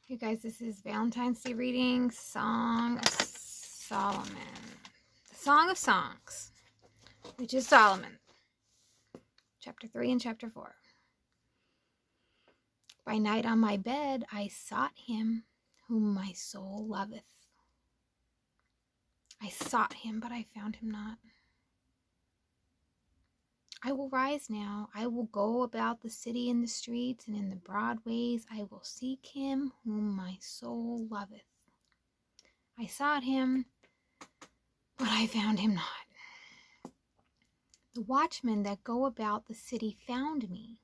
You guys, this is Valentine's Day reading, Song of Solomon. The Song of Songs, which is Solomon. Chapter 3 and Chapter 4. By night on my bed I sought him whom my soul loveth. I sought him, but I found him not. I will rise now. I will go about the city in the streets, and in the broad ways I will seek him whom my soul loveth. I sought him, but I found him not. The watchmen that go about the city found me,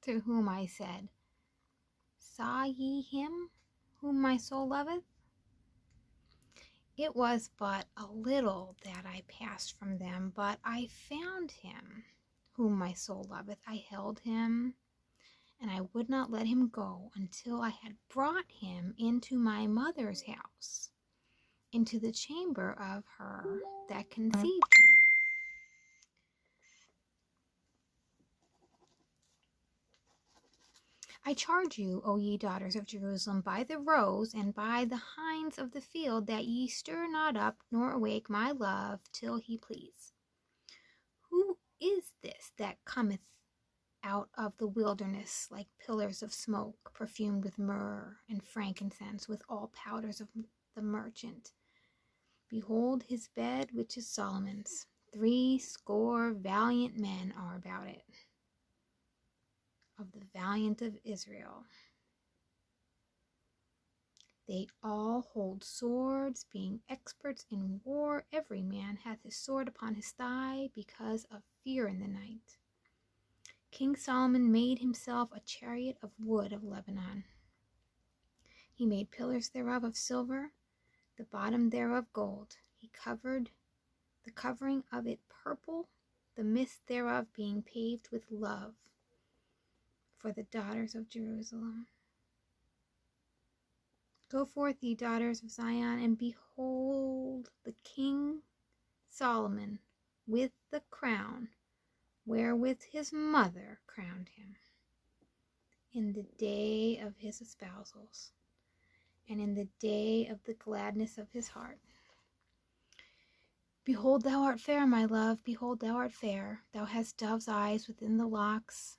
to whom I said, Saw ye him whom my soul loveth? It was but a little that I passed from them, but I found him whom my soul loveth. I held him, and I would not let him go until I had brought him into my mother's house, into the chamber of her that conceived me. I charge you, O ye daughters of Jerusalem, by the roes and by the hinds of the field, that ye stir not up nor awake my love till he please. Who is this that cometh out of the wilderness like pillars of smoke, perfumed with myrrh and frankincense, with all powders of the merchant? Behold his bed, which is Solomon's. 80 valiant men are about it, of the valiant of Israel. They all hold swords, being experts in war. Every man hath his sword upon his thigh, because of fear in the night. King Solomon made himself a chariot of wood of Lebanon. He made pillars thereof of silver, the bottom thereof gold. He covered the covering of it purple, the midst thereof being paved with love for the daughters of Jerusalem. Go forth, ye daughters of Zion, and behold the King Solomon with the crown wherewith his mother crowned him, in the day of his espousals, and in the day of the gladness of his heart. Behold, thou art fair, my love, behold, thou art fair. Thou hast dove's eyes within the locks.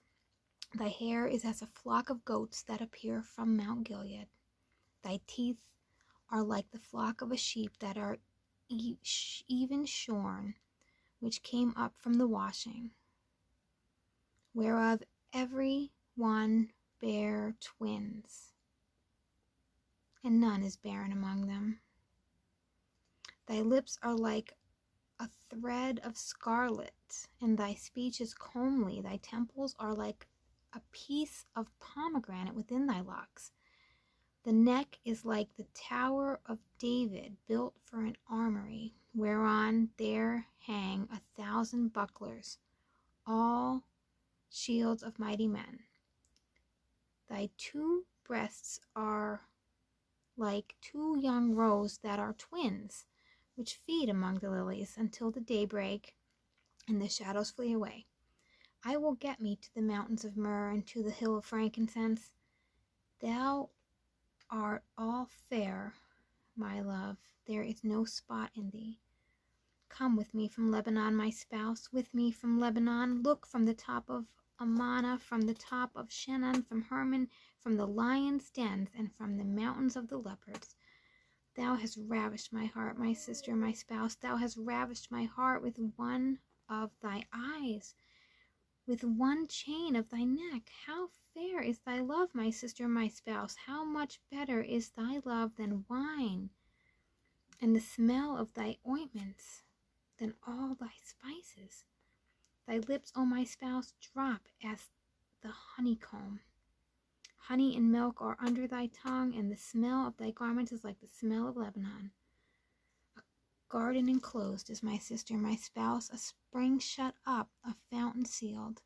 Thy hair is as a flock of goats that appear from Mount Gilead. Thy teeth are like the flock of a sheep that are even shorn, which came up from the washing, whereof every one bare twins, and none is barren among them. Thy lips are like a thread of scarlet, and thy speech is comely. Thy temples are like a piece of pomegranate within thy locks. The neck is like the tower of David, built for an armory, whereon there hang 1,000 bucklers, all shields of mighty men. Thy 2 breasts are like 2 young roes that are twins, which feed among the lilies until the daybreak, and the shadows flee away. I will get me to the mountains of myrrh, and to the hill of frankincense. Thou art all fair, my love, there is no spot in thee. Come with me from Lebanon, my spouse, with me from Lebanon. Look from the top of Amana, from the top of Shannon, from Hermon, from the lions' dens, and from the mountains of the leopards. Thou hast ravished my heart, my sister, my spouse. Thou hast ravished my heart with one of thy eyes, with one chain of thy neck. How fair is thy love, my sister, my spouse! How much better is thy love than wine, and the smell of thy ointments than all thy spices. Thy lips, O my spouse, drop as the honeycomb. Honey and milk are under thy tongue, and the smell of thy garments is like the smell of Lebanon. A garden enclosed is my sister, my spouse, a spring shut up, a fountain sealed.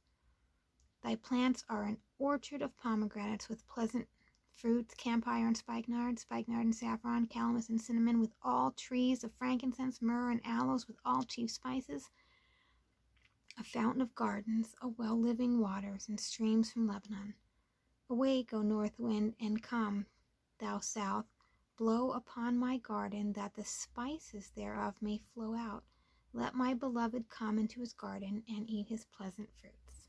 Thy plants are an orchard of pomegranates with pleasant fruits, camphire and spikenard and saffron, calamus and cinnamon, with all trees of frankincense, myrrh and aloes, with all chief spices. A fountain of gardens, a well living waters, and streams from Lebanon. Awake, O north wind, and come, thou south, blow upon my garden, that the spices thereof may flow out. Let my beloved come into his garden and eat his pleasant fruits.